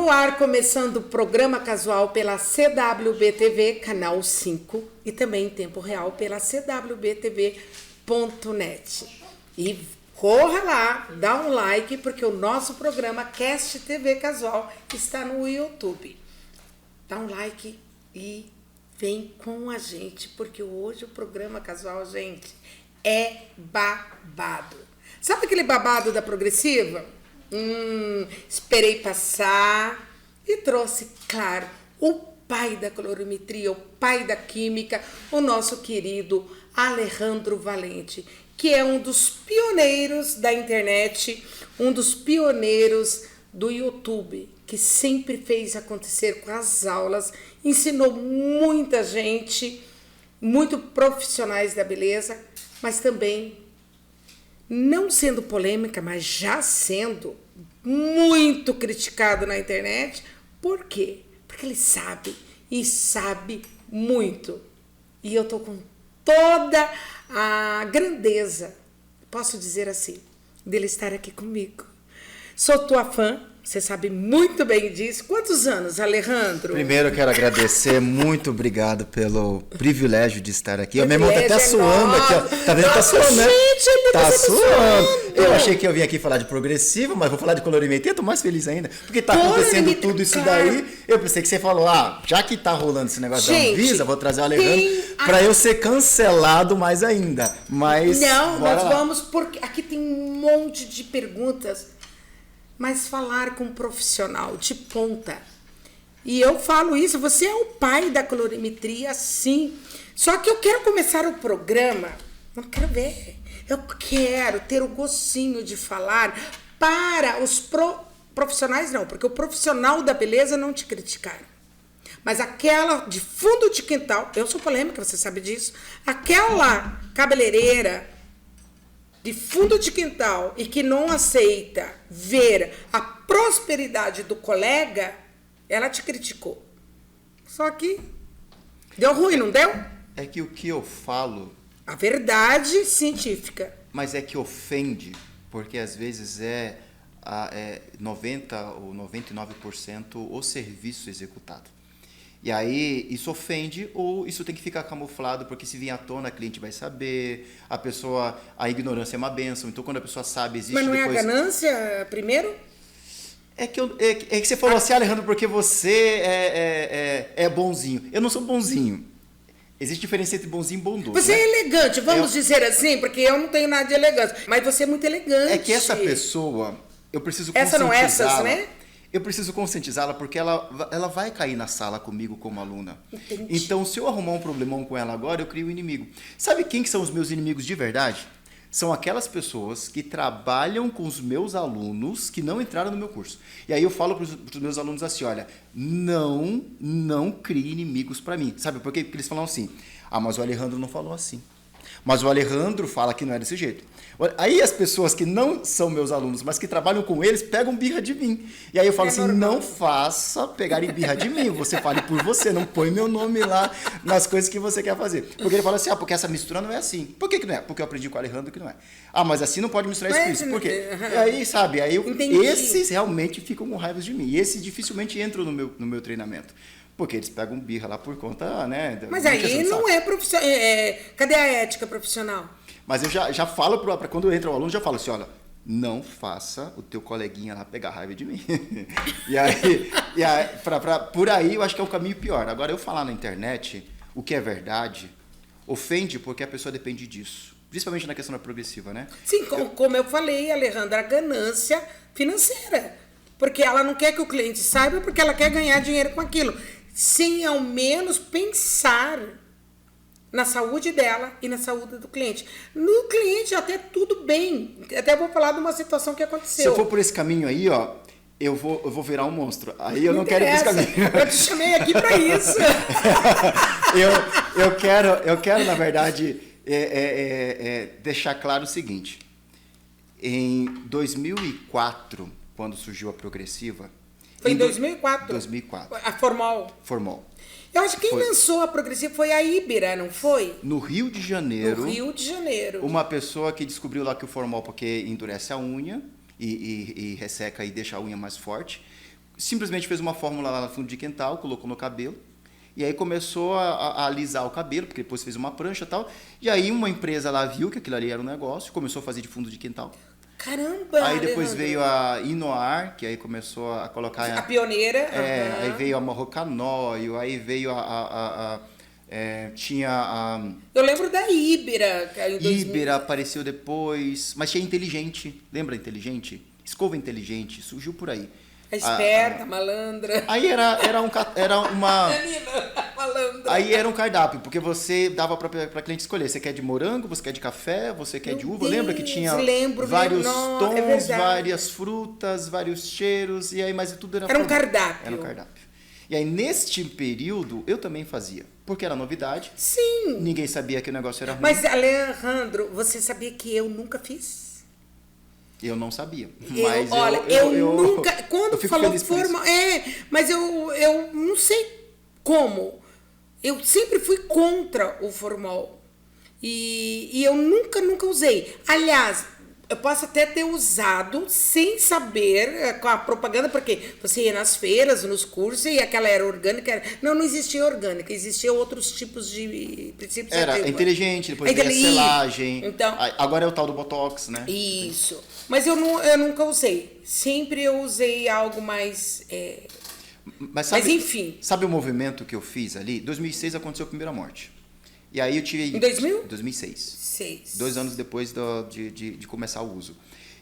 No ar, começando o programa casual pela CWB-TV, canal 5, e também em tempo real pela cwbtv.net. E corra lá, dá um like, porque o nosso programa Cast TV Casual está no YouTube. Dá um like e vem com a gente, porque hoje o programa casual, gente, é babado. Sabe aquele babado da Progressiva? Esperei passar e trouxe, claro, o pai da colorimetria, o pai da química, o nosso querido Alejandro Valente, que é um dos pioneiros da internet, um dos pioneiros do YouTube, que sempre fez acontecer com as aulas, ensinou muita gente, muito profissionais da beleza, mas também não sendo polêmica, mas já sendo muito criticado na internet. Por quê? Porque ele sabe, e sabe muito. E eu tô com toda a grandeza, posso dizer assim, dele estar aqui comigo. Sou tua fã, você sabe muito bem disso. Quantos anos, Alejandro? Primeiro eu quero agradecer, muito obrigado pelo privilégio de estar aqui. Meu irmão tá até suando aqui, ó. Tá vendo? Tá suando, né? Tá suando. Eu achei que eu vim aqui falar de progressivo, mas vou falar de colorimetria, tô mais feliz ainda. Porque tá acontecendo tudo isso daí. Eu pensei que você falou, já que tá rolando esse negócio da Anvisa, vou trazer o Alejandro pra eu ser cancelado mais ainda. Mas não, nós vamos, porque aqui tem um monte de perguntas. Mas falar com um profissional de ponta. E eu falo isso, você é o pai da colorimetria, sim. Só que eu quero começar o programa, não quero ver, eu quero ter o gostinho de falar para os profissionais, não, porque o profissional da beleza não te criticaram. Mas aquela de fundo de quintal, eu sou polêmica, você sabe disso, aquela cabeleireira de fundo de quintal e que não aceita ver a prosperidade do colega, ela te criticou. Só que deu ruim, não deu? É que o que eu falo... A verdade científica. Mas é que ofende, porque às vezes é 90% ou 99% o serviço executado. E aí, isso ofende ou isso tem que ficar camuflado, porque se vir à tona, a cliente vai saber, a ignorância é uma bênção, então quando a pessoa sabe, existe depois... Mas não depois... é a ganância primeiro? É que você falou assim, Alejandro, porque você é bonzinho. Eu não sou bonzinho. Existe diferença entre bonzinho e bondoso. Você é elegante, vamos dizer assim, porque eu não tenho nada de elegância, mas você é muito elegante. É que essa pessoa, eu preciso conscientizá-la. Essas, né? Eu preciso conscientizá-la porque ela vai cair na sala comigo como aluna. Entendi. Então, se eu arrumar um problemão com ela agora, eu crio um inimigo. Sabe quem que são os meus inimigos de verdade? São aquelas pessoas que trabalham com os meus alunos que não entraram no meu curso. E aí eu falo para os meus alunos assim, olha, não crie inimigos para mim. Sabe por quê? Porque eles falam assim, mas o Alejandro não falou assim. Mas o Alejandro fala que não é desse jeito. Aí as pessoas que não são meus alunos, mas que trabalham com eles, pegam birra de mim. E aí eu falo assim, normal. não faça pegarem birra de mim. Você fale por você, não põe meu nome lá nas coisas que você quer fazer. Porque ele fala assim, porque essa mistura não é assim. Por que não é? Porque eu aprendi com o Alejandro que não é. Mas assim não pode misturar isso com isso. Por quê? E aí, sabe, esses realmente ficam com raiva de mim. E esses dificilmente entram no meu treinamento. Porque eles pegam birra lá por conta, né? Mas aí não é profissional. Cadê a ética profissional? Mas eu já falo, para quando entra o aluno, já falo assim, olha, não faça o teu coleguinha lá pegar raiva de mim. e aí por aí eu acho que é o caminho pior. Agora, eu falar na internet o que é verdade, ofende porque a pessoa depende disso. Principalmente na questão da progressiva, né? Sim, como eu falei, Alejandra, a ganância financeira. Porque ela não quer que o cliente saiba, porque ela quer ganhar dinheiro com aquilo. Sem ao menos pensar na saúde dela e na saúde do cliente. No cliente até tudo bem. Até vou falar de uma situação que aconteceu. Se eu for por esse caminho aí, eu vou virar um monstro. Aí eu não quero ir por esse caminho. Eu te chamei aqui para isso. eu quero, na verdade, deixar claro o seguinte. Em 2004, quando surgiu a progressiva... Foi em 2004? 2004. A Formal. Formal. Eu acho que quem lançou a progressiva foi a Ibira, não foi? No Rio de Janeiro. No Rio de Janeiro. Uma pessoa que descobriu lá que o Formal, porque endurece a unha e resseca e deixa a unha mais forte, simplesmente fez uma fórmula lá no fundo de quintal, colocou no cabelo. E aí começou a alisar o cabelo, porque depois fez uma prancha e tal. E aí uma empresa lá viu que aquilo ali era um negócio, começou a fazer de fundo de quintal. Caramba! Aí depois Alejandro. veio a Inoar, que aí começou a colocar... A pioneira. Aí veio a Marrocanóio, aí veio tinha a... Eu lembro da Ibera. Que em 2000. Ibera apareceu depois, mas tinha Inteligente. Lembra Inteligente? Escova Inteligente, surgiu por aí. A esperta, malandra. Aí era uma... Menina, malandra. Aí era um cardápio, porque você dava para cliente escolher. Você quer de morango, você quer de café, você quer de uva. Lembra que tinha vários tons, várias frutas, vários cheiros, e aí, mas tudo era... Era um cardápio. Era um cardápio. E aí, neste período, eu também fazia, porque era novidade. Sim. Ninguém sabia que o negócio era ruim. Mas, Alejandro, você sabia que eu nunca fiz? Eu não sabia. Eu nunca... Quando eu falou formal... mas eu não sei como. Eu sempre fui contra o formal. E eu nunca usei. Aliás, eu posso até ter usado sem saber com a propaganda, porque você ia nas feiras, nos cursos, e aquela era orgânica. Não existia orgânica, existiam outros tipos de princípios. Era inteligente, depois veio a selagem. Então, agora é o tal do Botox, né? Isso. Mas eu nunca usei. Sempre eu usei algo mais... Mas enfim. Sabe o movimento que eu fiz ali? Em 2006 aconteceu a primeira morte. E aí eu tive... Em 2000? 2006. 2 anos depois de começar o uso.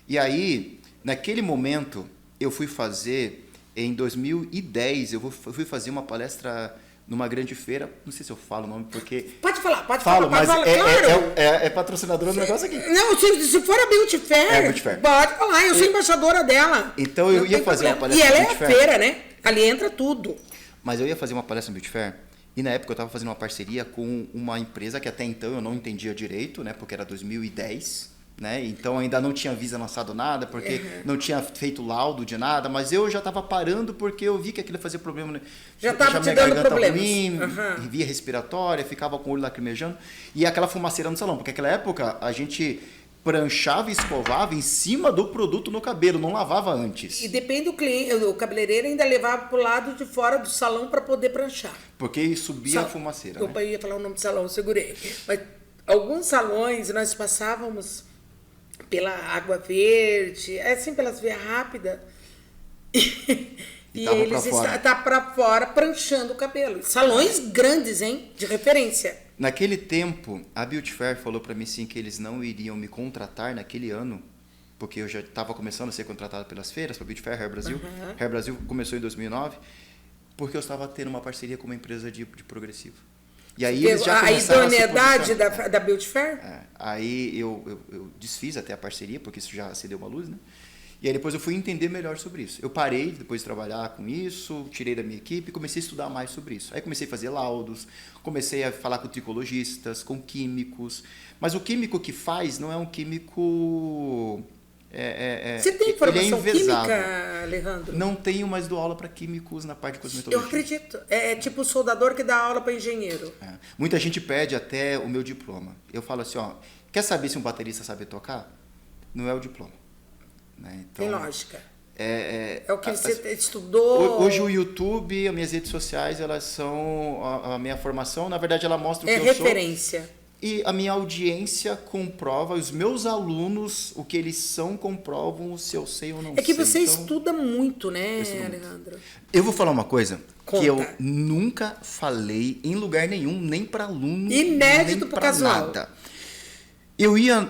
E aí, naquele momento, eu fui fazer... Em 2010, eu fui fazer uma palestra numa grande feira. Não sei se eu falo o nome, porque... Pode falar. Falo, mas claro. é patrocinadora do negócio aqui. Não, se for a Beauty Fair, pode falar. Eu sou embaixadora dela. Então eu ia fazer uma palestra na Beauty Fair. E ela é a feira, né? Ali entra tudo. Mas eu ia fazer uma palestra no Beauty Fair. E na época eu estava fazendo uma parceria com uma empresa que até então eu não entendia direito, né? Porque era 2010, né? Então ainda não tinha Visa lançado nada, porque não tinha feito laudo de nada, mas eu já estava parando porque eu vi que aquilo fazia problema, né? Já estava te dando problemas. Ruim, via respiratória, ficava com o olho lacrimejando. E aquela fumaceira no salão, porque naquela época a gente pranchava e escovava em cima do produto no cabelo, não lavava antes. E depende do cliente, o cabeleireiro ainda levava pro lado de fora do salão para poder pranchar. Porque subia a fumaceira. Opa, ia falar o nome do salão, eu segurei. Mas alguns salões nós passávamos pela Água Verde, assim, pelas vias rápidas. E eles estavam para fora pranchando o cabelo. Salões grandes, hein? De referência. Naquele tempo, a Beauty Fair falou para mim sim que eles não iriam me contratar naquele ano, porque eu já estava começando a ser contratado pelas feiras, para a Beauty Fair, Hair Brasil. Hair Brasil começou em 2009, porque eu estava tendo uma parceria com uma empresa de progressivo. E aí eles já começaram a idoneidade da Beauty Fair? Aí eu desfiz até a parceria, porque isso já acendeu uma luz, né? E aí depois eu fui entender melhor sobre isso. Eu parei depois de trabalhar com isso, tirei da minha equipe e comecei a estudar mais sobre isso. Aí comecei a fazer laudos, comecei a falar com tricologistas, com químicos. Mas o químico que faz não é um químico... Você tem formação química, Alejandro? Não tenho, mas dou aula para químicos na parte de cosmetologia. Eu acredito. É tipo soldador que dá aula para engenheiro. Muita gente pede até o meu diploma. Eu falo assim, quer saber se um baterista sabe tocar? Não é o diploma. Né? Então, tem lógica. É o que você estudou. Hoje o YouTube, as minhas redes sociais, elas são a minha formação. Na verdade, ela mostra o que eu sou. É referência. E a minha audiência comprova, os meus alunos, o que eles são, comprovam se eu sei ou não sei. É que você estuda muito, né, Alejandro? Eu vou falar uma coisa Conta. Que eu nunca falei em lugar nenhum, nem para aluno, inédito nem para nada. Eu ia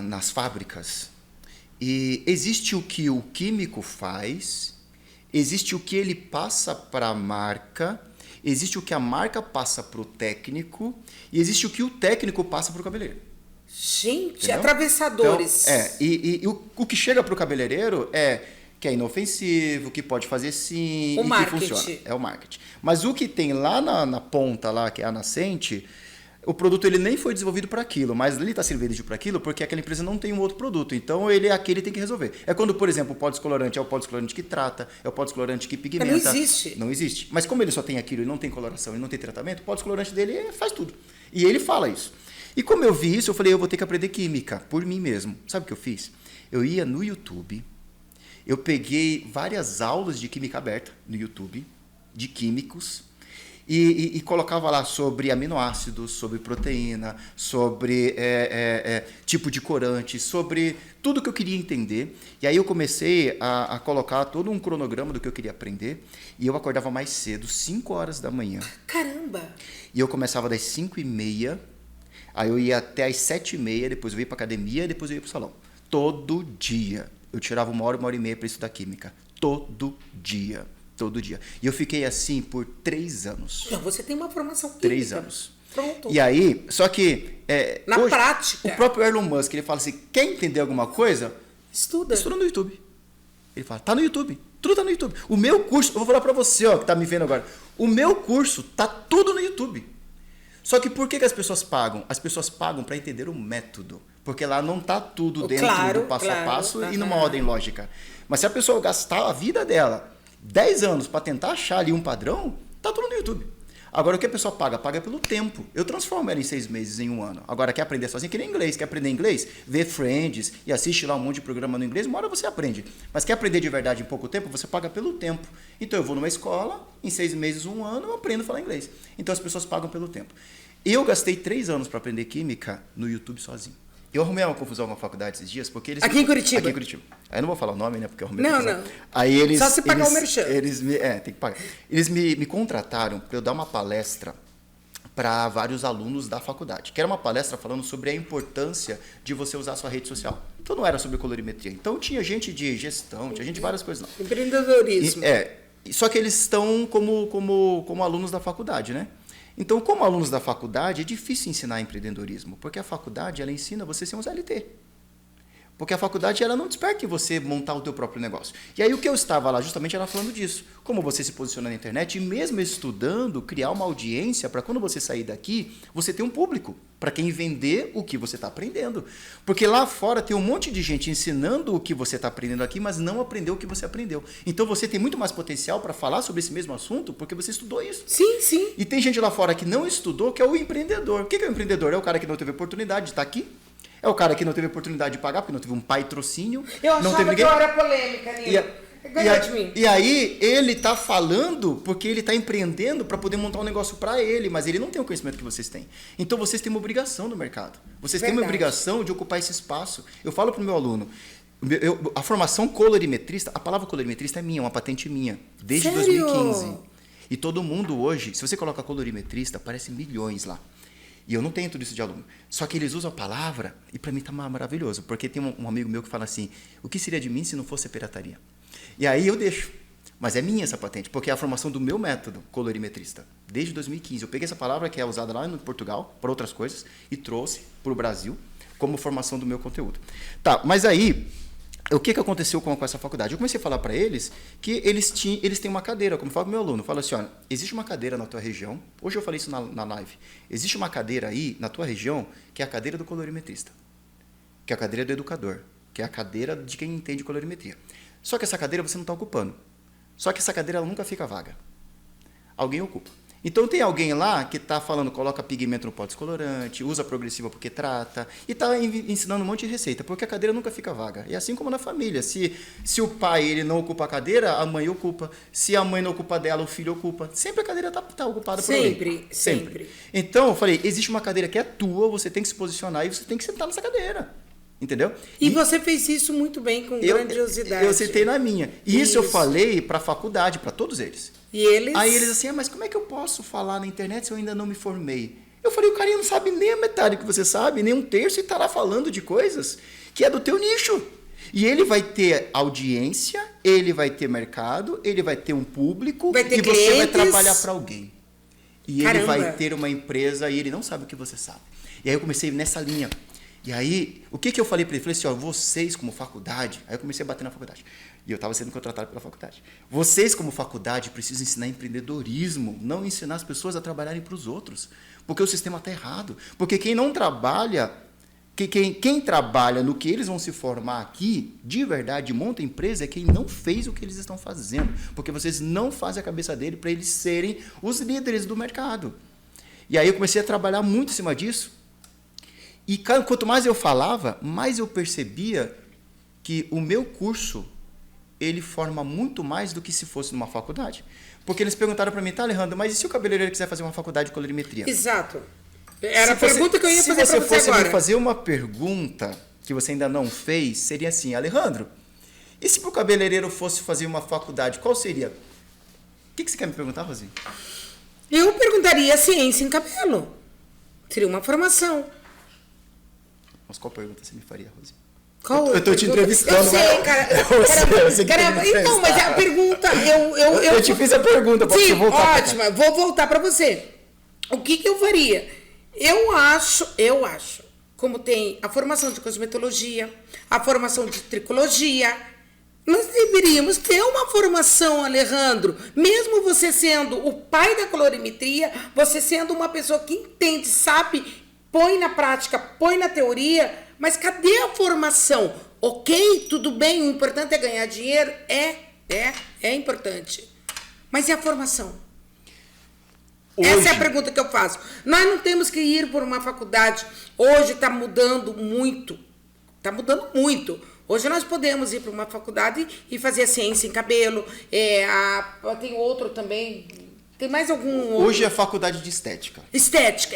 nas fábricas... E existe o que o químico faz, existe o que ele passa para a marca, existe o que a marca passa para o técnico e existe o que o técnico passa para o cabeleireiro. Gente, entendeu? Atravessadores. Então, o que chega para o cabeleireiro que é inofensivo, que pode fazer sim, que funciona. É o marketing. Mas o que tem lá na ponta, lá, que é a nascente... O produto ele nem foi desenvolvido para aquilo, mas ele está servindo para aquilo porque aquela empresa não tem um outro produto. Então, aquele tem que resolver. É quando, por exemplo, o pó descolorante é o pó descolorante que trata, é o pó descolorante que pigmenta. Não existe. Não existe. Mas como ele só tem aquilo e não tem coloração e não tem tratamento, o pó descolorante dele faz tudo. E ele fala isso. E como eu vi isso, eu falei, eu vou ter que aprender química por mim mesmo. Sabe o que eu fiz? Eu ia no YouTube Eu peguei várias aulas de química aberta no YouTube, de químicos, e colocava lá sobre aminoácidos, sobre proteína, sobre tipo de corante, sobre tudo que eu queria entender. E aí eu comecei a colocar todo um cronograma do que eu queria aprender. E eu acordava mais cedo, 5 horas da manhã. Caramba! E eu começava das 5h30, aí eu ia até as 7h30, depois eu ia para academia, depois eu ia para o salão. Todo dia. Eu tirava 1 hora e meia para estudar química. Todo dia. Todo dia. E eu fiquei assim por 3 anos. Então, você tem uma formação química. 3 anos. Pronto. E aí, só que... Na hoje, prática. o próprio Elon Musk, ele fala assim, quer entender alguma coisa? Estuda. Estuda no YouTube. Ele fala, tá no YouTube. Tudo tá no YouTube. O meu curso, eu vou falar pra você, ó, que tá me vendo agora. O meu curso tá tudo no YouTube. Só que por que as pessoas pagam? As pessoas pagam para entender o método. Porque lá não tá tudo dentro do passo a passo e numa ordem lógica. Mas se a pessoa gastar a vida dela 10 anos para tentar achar ali um padrão, tá tudo no YouTube. Agora, o que a pessoa paga? Paga pelo tempo. Eu transformo ela em 6 meses, em 1 ano. Agora, quer aprender sozinho? Que nem inglês. Quer aprender inglês? Vê Friends e assiste lá um monte de programa no inglês, uma hora você aprende. Mas quer aprender de verdade em pouco tempo? Você paga pelo tempo. Então, eu vou numa escola, em 6 meses, 1 ano, eu aprendo a falar inglês. Então, as pessoas pagam pelo tempo. Eu gastei 3 anos para aprender química no YouTube sozinho. Eu arrumei uma confusão com a faculdade esses dias, porque eles... Aqui em Curitiba? Aqui em Curitiba. Aí eu não vou falar o nome, né, porque eu arrumei Não, confusão. não. Aí eles... Só se pagar o merchan. tem que pagar. Eles me contrataram para eu dar uma palestra para vários alunos da faculdade, que era uma palestra falando sobre a importância de você usar a sua rede social. Então não era sobre colorimetria. Então tinha gente de gestão, tinha gente de várias coisas lá. Empreendedorismo. Só que eles estão como alunos da faculdade, né? Então, como alunos da faculdade, é difícil ensinar empreendedorismo, porque a faculdade ela ensina você a ser um CLT. Porque a faculdade ela não desperta em você montar o teu próprio negócio. E aí o que eu estava lá justamente era falando disso. Como você se posiciona na internet e mesmo estudando, criar uma audiência para quando você sair daqui, você ter um público para quem vender o que você está aprendendo. Porque lá fora tem um monte de gente ensinando o que você está aprendendo aqui, mas não aprendeu o que você aprendeu. Então você tem muito mais potencial para falar sobre esse mesmo assunto porque você estudou isso. Sim, sim. E tem gente lá fora que não estudou, que é o empreendedor. O que é o empreendedor? É o cara que não teve oportunidade de estar aqui. É o cara que não teve oportunidade de pagar, porque não teve um patrocínio. Eu achava não teve ninguém... que eu era polêmica, Nilo. De mim. E aí, ele está falando porque ele está empreendendo para poder montar um negócio para ele, mas ele não tem o conhecimento que vocês têm. Então, vocês têm uma obrigação no mercado. Vocês têm uma obrigação de ocupar esse espaço. Eu falo para o meu aluno, a formação colorimetrista, a palavra colorimetrista é minha, é uma patente minha, desde Sério? 2015. E todo mundo hoje, se você coloca colorimetrista, aparece milhões lá. E eu não tenho tudo isso de aluno. Só que eles usam a palavra e para mim está maravilhoso. Porque tem um amigo meu que fala assim, o que seria de mim se não fosse a pirataria? E aí eu deixo. Mas é minha essa patente, porque é a formação do meu método colorimetrista. Desde 2015. Eu peguei essa palavra que é usada lá em Portugal, para outras coisas, e trouxe para o Brasil como formação do meu conteúdo. Tá, mas aí... O que aconteceu com essa faculdade? Eu comecei a falar para eles que eles têm uma cadeira, como fala o meu aluno, fala assim, olha, existe uma cadeira na tua região, hoje eu falei isso na live, existe uma cadeira aí na tua região que é a cadeira do colorimetrista, que é a cadeira do educador, que é a cadeira de quem entende colorimetria. Só que essa cadeira você não está ocupando, só que essa cadeira ela nunca fica vaga, alguém ocupa. Então tem alguém lá que está falando, coloca pigmento no pó descolorante, usa progressiva porque trata, e está ensinando um monte de receita, porque a cadeira nunca fica vaga. E assim como na família, se o pai ele não ocupa a cadeira, a mãe ocupa. Se a mãe não ocupa dela, o filho ocupa. Sempre a cadeira está ocupada por alguém. Sempre. Então eu falei, existe uma cadeira que é tua, você tem que se posicionar e você tem que sentar nessa cadeira. Entendeu? E você fez isso muito bem, com grandiosidade. Eu sentei na minha. E isso eu falei para a faculdade, para todos eles. E eles... Aí eles assim, mas como é que eu posso falar na internet se eu ainda não me formei? Eu falei, o carinha não sabe nem a metade que você sabe, nem um terço, e está lá falando de coisas que é do teu nicho. E ele vai ter audiência, ele vai ter mercado, ele vai ter um público, vai ter e clientes. você vai trabalhar para alguém. E Caramba. ele vai ter uma empresa e ele não sabe o que você sabe. E aí eu comecei nessa linha. E aí, o que eu falei para ele? Falei assim, ó, vocês como faculdade... Aí eu comecei a bater na faculdade. E eu estava sendo contratado pela faculdade. Vocês como faculdade precisam ensinar empreendedorismo, não ensinar as pessoas a trabalharem para os outros. Porque o sistema está errado. Porque quem não trabalha... Quem trabalha no que eles vão se formar aqui, de verdade, monta empresa, é quem não fez o que eles estão fazendo. Porque vocês não fazem a cabeça dele para eles serem os líderes do mercado. E aí eu comecei a trabalhar muito em cima disso. E quanto mais eu falava, mais eu percebia que o meu curso, ele forma muito mais do que se fosse numa faculdade. Porque eles perguntaram para mim, tá, Alejandro, mas e se o cabeleireiro quiser fazer uma faculdade de colorimetria? Exato. Era a pergunta que eu ia fazer para você agora. Se você fosse me fazer uma pergunta que você ainda não fez, seria assim, Alejandro, e se para o cabeleireiro fosse fazer uma faculdade, qual seria? O que você quer me perguntar, Rosinha? Eu perguntaria ciência em cabelo. Seria uma formação. Mas qual pergunta você me faria, Rosinha? Qual eu tô te entrevistando. Eu sei, cara. Então, mas a pergunta... Eu te fiz a pergunta, pode voltar. Ótima, vou voltar para você. O que eu faria? Eu acho, como tem a formação de cosmetologia, a formação de tricologia, nós deveríamos ter uma formação, Alejandro, mesmo você sendo o pai da colorimetria, você sendo uma pessoa que entende, sabe, põe na prática, põe na teoria, mas cadê a formação? Ok, tudo bem, o importante é ganhar dinheiro, é importante, mas e a formação? Hoje, essa é a pergunta que eu faço. Nós não temos que ir por uma faculdade. Hoje está mudando muito. Está mudando muito. Hoje nós podemos ir para uma faculdade e fazer ciência em cabelo. Tem outro também. Tem mais algum outro? Hoje é a faculdade de estética. Estética,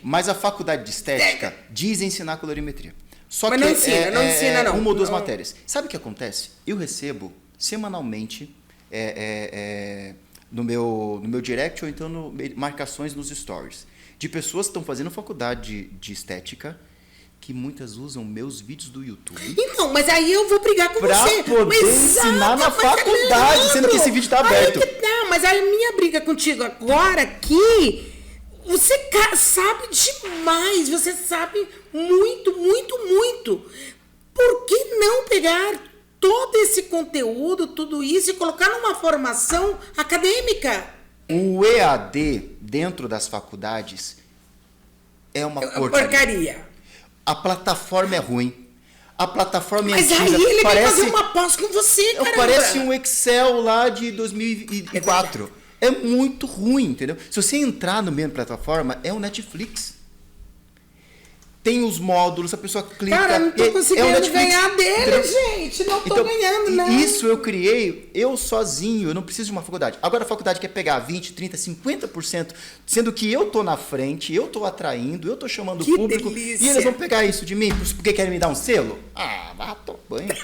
Mas a faculdade de estética diz ensinar colorimetria. Mas não ensina, não. Uma ou duas matérias. Sabe o que acontece? Eu recebo semanalmente... no meu direct ou então marcações nos stories de pessoas que estão fazendo faculdade de estética que muitas usam meus vídeos do YouTube. Então, mas aí eu vou brigar com você. Pra poder ensinar na faculdade, sendo que esse vídeo está aberto. Mas a minha briga contigo agora aqui, você sabe demais, você sabe muito, muito, muito. Por que não pegar todo esse conteúdo, tudo isso, e colocar numa formação acadêmica? O EAD dentro das faculdades é uma porcaria. A plataforma é ruim. A plataforma é antiga. Mas aí ele vai fazer uma pós com você, caramba. Parece um Excel lá de 2004. É muito ruim, entendeu? Se você entrar no meio da plataforma, é um Netflix. Tem os módulos, a pessoa clica... Cara, não tô conseguindo ganhar dele, gente. Não tô ganhando, não. Isso eu criei, eu sozinho, eu não preciso de uma faculdade. Agora a faculdade quer pegar 20, 30, 50%, sendo que eu tô na frente, eu tô atraindo, eu tô chamando o público. Delícia. E eles vão pegar isso de mim porque querem me dar um selo? Vai tomar banho.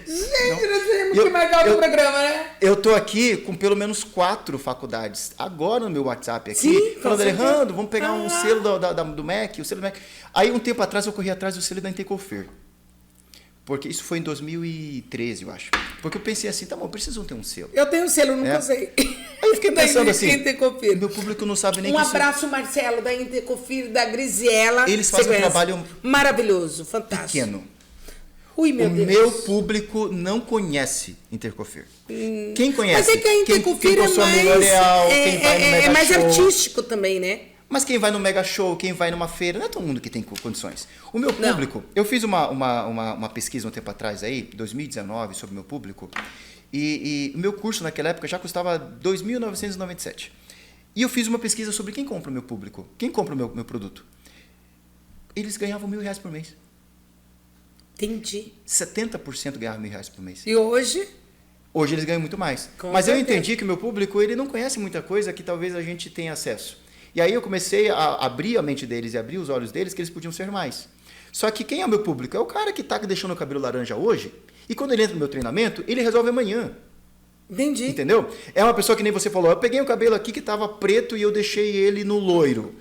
Gente, nós temos que marcar outro programa, né? Eu tô aqui com pelo menos 4 faculdades. Agora no meu WhatsApp aqui, sim, falando, Alejandro, vamos pegar um selo do MEC, o selo do MEC. Aí um tempo atrás eu corri atrás do selo da Intecofer. Porque isso foi em 2013, eu acho. Porque eu pensei assim, tá bom, preciso ter um selo. Eu tenho um selo, nunca usei. Aí eu fiquei pensando assim, Intecofer. Meu público não sabe nem que abraço, Marcelo, da Intecofer, da Grisiela. Eles fazem um trabalho maravilhoso, fantástico. Pequeno. Ui, meu Deus. Meu público não conhece Intecofer. Quem conhece? Mas é que a Intecofer quem consome L'Oréal, quem vai no Mega Show. É mais artístico também, né? Mas quem vai no Mega Show, quem vai numa feira, não é todo mundo que tem condições. O meu público, eu fiz uma pesquisa um tempo atrás aí, 2019, sobre o meu público, e o meu curso naquela época já custava R$ 2.997. E eu fiz uma pesquisa sobre quem compra o meu público, quem compra o meu produto. Eles ganhavam R$1.000 por mês. Entendi. 70% ganhavam R$1.000 por mês. E hoje? Hoje eles ganham muito mais. Mas eu entendi que o meu público ele não conhece muita coisa que talvez a gente tenha acesso. E aí eu comecei a abrir a mente deles e abrir os olhos deles que eles podiam ser mais. Só que quem é o meu público? É o cara que está deixando o cabelo laranja hoje e quando ele entra no meu treinamento, ele resolve amanhã. Entendi. Entendeu? É uma pessoa que nem você falou, eu peguei o cabelo aqui que estava preto e eu deixei ele no loiro.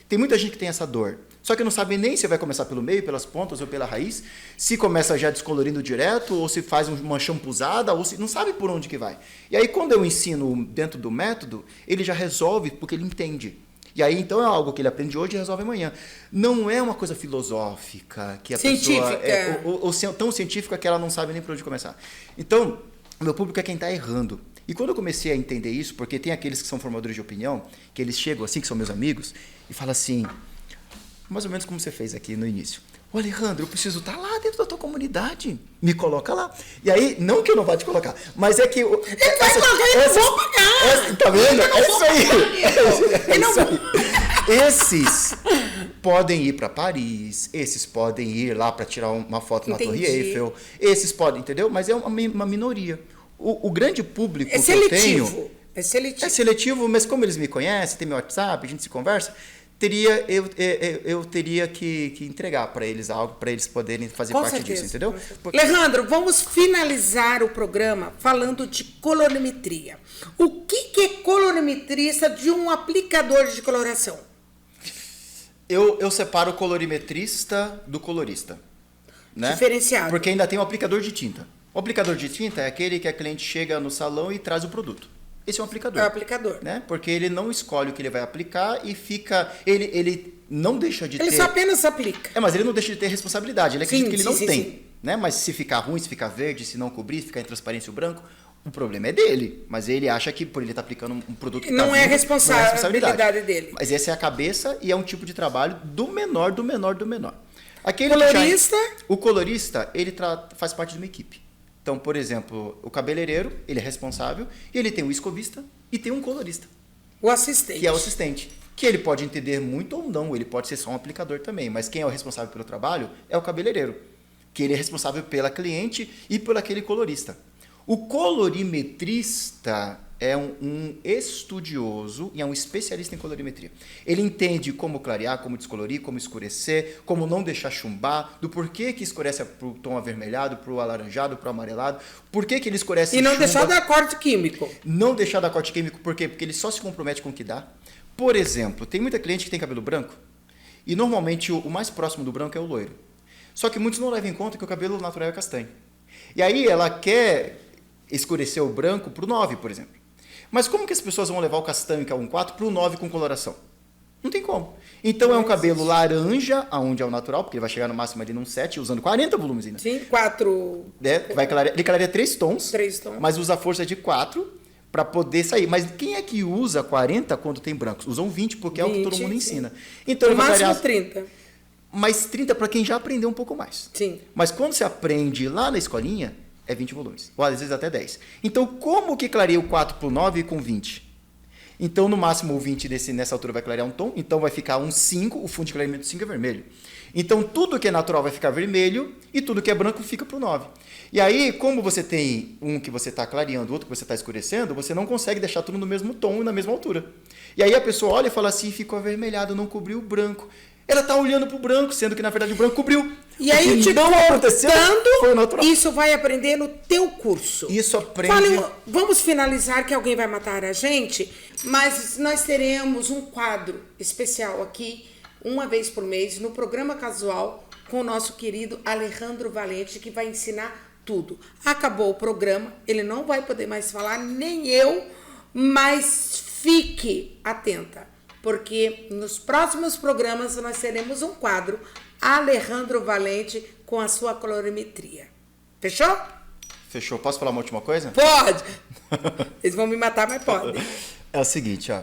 Tem muita gente que tem essa dor. Só que não sabe nem se vai começar pelo meio, pelas pontas ou pela raiz, se começa já descolorindo direto, ou se faz uma champuzada, ou se não sabe por onde que vai. E aí, quando eu ensino dentro do método, ele já resolve porque ele entende. E aí, então, é algo que ele aprende hoje e resolve amanhã. Não é uma coisa filosófica, que a científica. Pessoa... ou tão científica que ela não sabe nem por onde começar. Então, o meu público é quem está errando. E quando eu comecei a entender isso, porque tem aqueles que são formadores de opinião, que eles chegam assim, que são meus amigos, e falam assim... Mais ou menos como você fez aqui no início. Ô Alejandro, eu preciso estar lá dentro da tua comunidade. Me coloca lá. E aí, não que eu não vá te colocar, mas é que... Ele vai colocar, eu não vou pagar. Tá vendo? É isso aí. Eu não vou. Esses podem ir para Paris, esses podem ir lá para tirar uma foto na Torre Eiffel, esses podem, entendeu? Mas é uma minoria. O grande público que eu tenho... É seletivo. É seletivo, mas como eles me conhecem, tem meu WhatsApp, a gente se conversa, eu teria que entregar para eles algo, para eles poderem fazer Com parte certeza, disso, entendeu? Leandro, vamos finalizar o programa falando de colorimetria. O que é colorimetrista de um aplicador de coloração? Eu separo o colorimetrista do colorista. Né? Diferenciado. Porque ainda tem o aplicador de tinta. O aplicador de tinta é aquele que a cliente chega no salão e traz o produto. Esse é um aplicador. É o aplicador. Né? Porque ele não escolhe o que ele vai aplicar e fica... Ele não deixa de ter... Ele só apenas aplica. Mas ele não deixa de ter responsabilidade. Ele acredita que ele não tem. Sim. Né? Mas se ficar ruim, se ficar verde, se não cobrir, se ficar em transparência o branco, o problema é dele. Mas ele acha que por ele estar aplicando um produto que não, tá é vivo, responsabilidade dele. Mas essa é a cabeça e é um tipo de trabalho do menor. Aquele colorista? O colorista, ele faz parte de uma equipe. Então, por exemplo, o cabeleireiro, ele é responsável, e ele tem um escovista e tem um colorista. O assistente. Que é o assistente. Que ele pode entender muito ou não, ele pode ser só um aplicador também, mas quem é o responsável pelo trabalho é o cabeleireiro, que ele é responsável pela cliente e por aquele colorista. O colorimetrista é um estudioso e é um especialista em colorimetria. Ele entende como clarear, como descolorir, como escurecer, como não deixar chumbar, do porquê que escurece para o tom avermelhado, para o alaranjado, para o amarelado, por que ele escurece e não chumba, deixar dar corte químico. Não deixar dar corte químico, por quê? Porque ele só se compromete com o que dá. Por exemplo, tem muita cliente que tem cabelo branco e normalmente o mais próximo do branco é o loiro. Só que muitos não levam em conta que o cabelo natural é castanho. E aí ela quer escurecer o branco para o 9, por exemplo. Mas como que as pessoas vão levar o castanho, que é um 4, para o 9 com coloração? Não tem como. Então é um cabelo laranja, aonde é o natural, porque ele vai chegar no máximo ali num 7, usando 40 volumes ainda. Sim, 4. Ele clareia 3 tons, 3 tons, mas usa a força de 4 para poder sair. Mas quem é que usa 40 quando tem brancos? Usam 20, porque 20, é o que todo mundo ensina. Então, no máximo 30. Mas 30 para quem já aprendeu um pouco mais. Sim. Mas quando você aprende lá na escolinha, é 20 volumes. Ou às vezes até 10. Então, como que clareia o 4 para o 9 com 20? Então, no máximo, o 20 nessa altura vai clarear um tom. Então, vai ficar um 5. O fundo de clareamento 5 é vermelho. Então, tudo que é natural vai ficar vermelho. E tudo que é branco fica para o 9. E aí, como você tem um que você está clareando, outro que você está escurecendo, você não consegue deixar tudo no mesmo tom e na mesma altura. E aí, a pessoa olha e fala assim, ficou avermelhado, não cobriu o branco. Ela está olhando para o branco, sendo que, na verdade, o branco cobriu. E aí, te contando, isso vai aprender no teu curso. Isso aprende... Vamos finalizar, que alguém vai matar a gente, mas nós teremos um quadro especial aqui, uma vez por mês, no programa Casual, com o nosso querido Alejandro Valente, que vai ensinar tudo. Acabou o programa, ele não vai poder mais falar, nem eu, mas fique atenta, porque nos próximos programas nós teremos um quadro Alejandro Valente com a sua colorimetria. Fechou? Fechou. Posso falar uma última coisa? Pode! Eles vão me matar, mas pode. É o seguinte, ó.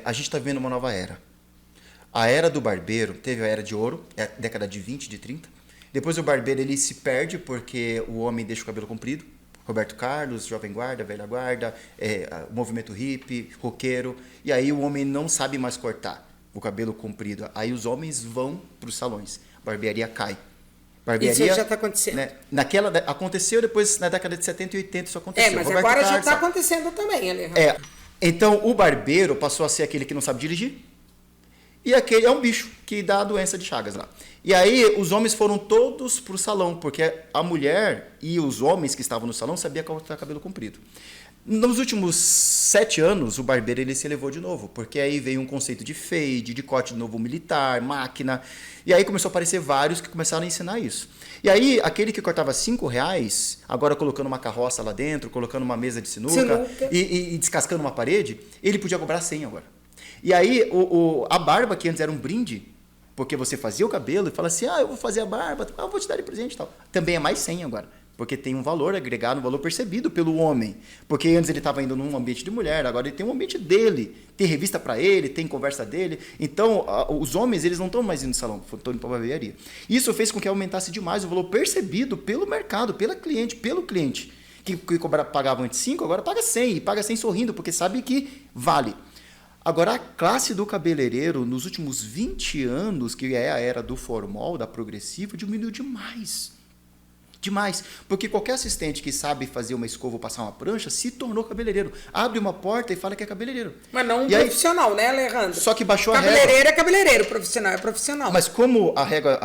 A gente está vivendo uma nova era. A era do barbeiro, teve a era de ouro, década de 20, de 30. Depois o barbeiro ele se perde porque o homem deixa o cabelo comprido. Roberto Carlos, Jovem Guarda, Velha Guarda, movimento hippie, roqueiro. E aí o homem não sabe mais cortar o cabelo comprido. Aí os homens vão para os salões. A barbearia cai. Isso já está acontecendo. Né? Aconteceu depois, na década de 70 e 80, isso aconteceu. Mas Roberto agora Carlos, já está acontecendo também, Alejandro. Então, o barbeiro passou a ser aquele que não sabe dirigir. E aquele é um bicho que dá a doença de Chagas lá. E aí, os homens foram todos para o salão, porque a mulher e os homens que estavam no salão sabiam cortar cabelo comprido. Nos últimos 7 anos, o barbeiro ele se elevou de novo, porque aí veio um conceito de fade, de corte de novo militar, máquina, e aí começou a aparecer vários que começaram a ensinar isso. E aí, aquele que cortava R$5, agora colocando uma carroça lá dentro, colocando uma mesa de sinuca. E descascando uma parede, ele podia cobrar 100 agora. E aí, a barba, que antes era um brinde, porque você fazia o cabelo e fala assim, eu vou fazer a barba, eu vou te dar de presente e tal. Também é mais 100 agora. Porque tem um valor agregado, um valor percebido pelo homem. Porque antes ele estava indo num ambiente de mulher, agora ele tem um ambiente dele. Tem revista para ele, tem conversa dele. Então, os homens eles não estão mais indo no salão, estão indo para a barbearia. Isso fez com que aumentasse demais o valor percebido pelo mercado, pelo cliente. Que pagava antes 5, agora paga 100. E paga 100 sorrindo, porque sabe que vale. Agora, a classe do cabeleireiro, nos últimos 20 anos, que é a era do formal, da progressiva, diminuiu demais. Demais. Porque qualquer assistente que sabe fazer uma escova ou passar uma prancha se tornou cabeleireiro. Abre uma porta e fala que é cabeleireiro. Mas não um profissional, né, Alejandro? Só que baixou a régua. Cabeleireiro é cabeleireiro, profissional é profissional. Mas como a régua,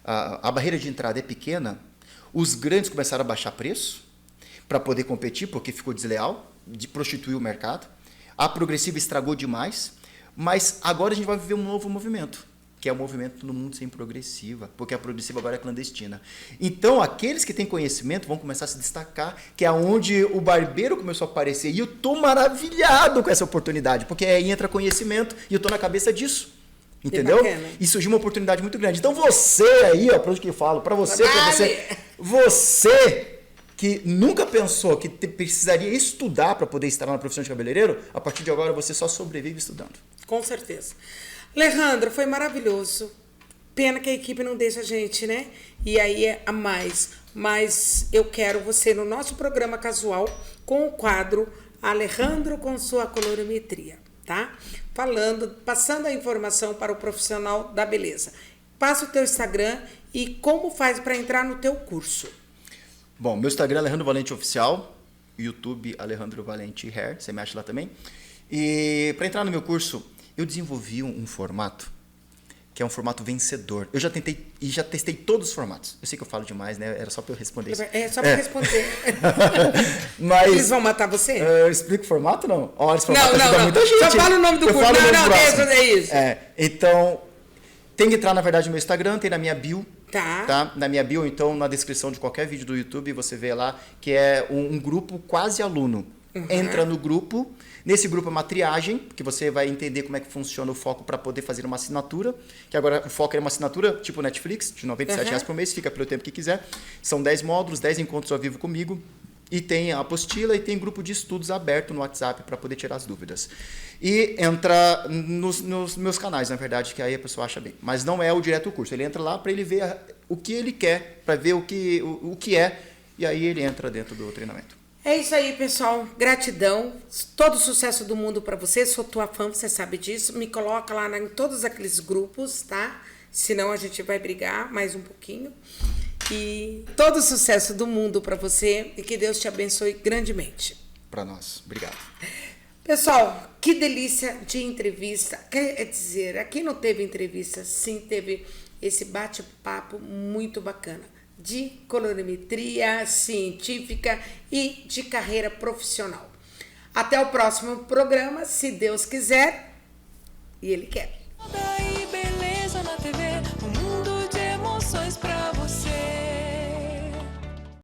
a barreira de entrada é pequena, os grandes começaram a baixar preço para poder competir, porque ficou desleal, de prostituir o mercado. A progressiva estragou demais, mas agora a gente vai viver um novo movimento, que é o movimento no mundo sem progressiva, porque a progressiva agora é clandestina. Então, aqueles que têm conhecimento vão começar a se destacar, que é onde o barbeiro começou a aparecer. E eu estou maravilhado com essa oportunidade, porque aí entra conhecimento e eu estou na cabeça disso. Entendeu? E surgiu uma oportunidade muito grande. Então, você aí, ó, para onde que eu falo, para você, você que nunca pensou que precisaria estudar para poder estar na profissão de cabeleireiro, a partir de agora você só sobrevive estudando. Com certeza. Alejandro, foi maravilhoso. Pena que a equipe não deixa a gente, né? E aí é a mais. Mas eu quero você no nosso programa casual com o quadro Alejandro com sua colorimetria, tá? Passando a informação para o profissional da beleza. Passa o teu Instagram e como faz para entrar no teu curso. Bom, meu Instagram é Alejandro Valente Oficial, YouTube Alejandro Valente Hair, você me acha lá também. E para entrar no meu curso, eu desenvolvi um formato, que é um formato vencedor. Eu já tentei e já testei todos os formatos. Eu sei que eu falo demais, né? Era só para eu responder isso. É só para responder. Mas, eles vão matar você? Eu explico o formato, não? Olha, esse formato ajuda não. muita gente. Só fala o nome do curso. Não, é isso. Então, tem que entrar, na verdade, no meu Instagram, tem na minha bio. Tá. Na minha bio, então, na descrição de qualquer vídeo do YouTube, você vê lá que é um grupo quase aluno. Uhum. Entra no grupo. Nesse grupo é uma triagem, que você vai entender como é que funciona o foco para poder fazer uma assinatura. Que agora o foco é uma assinatura tipo Netflix, de R$97 por mês, fica pelo tempo que quiser. São 10 módulos, 10 encontros ao vivo comigo. E tem a apostila e tem grupo de estudos aberto no WhatsApp para poder tirar as dúvidas. E entra nos meus canais, na verdade, que aí a pessoa acha bem. Mas não é o direto curso. Ele entra lá para ele ver o que ele quer, para ver o que é, e aí ele entra dentro do treinamento. É isso aí, pessoal. Gratidão. Todo o sucesso do mundo para você. Sou tua fã, você sabe disso. Me coloca lá em todos aqueles grupos, tá? Senão a gente vai brigar mais um pouquinho. E todo o sucesso do mundo para você e que Deus te abençoe grandemente. Para nós. Obrigado. Pessoal, que delícia de entrevista. Quer dizer, aqui não teve entrevista, sim, teve esse bate-papo muito bacana de colorimetria científica e de carreira profissional. Até o próximo programa, se Deus quiser, e Ele quer.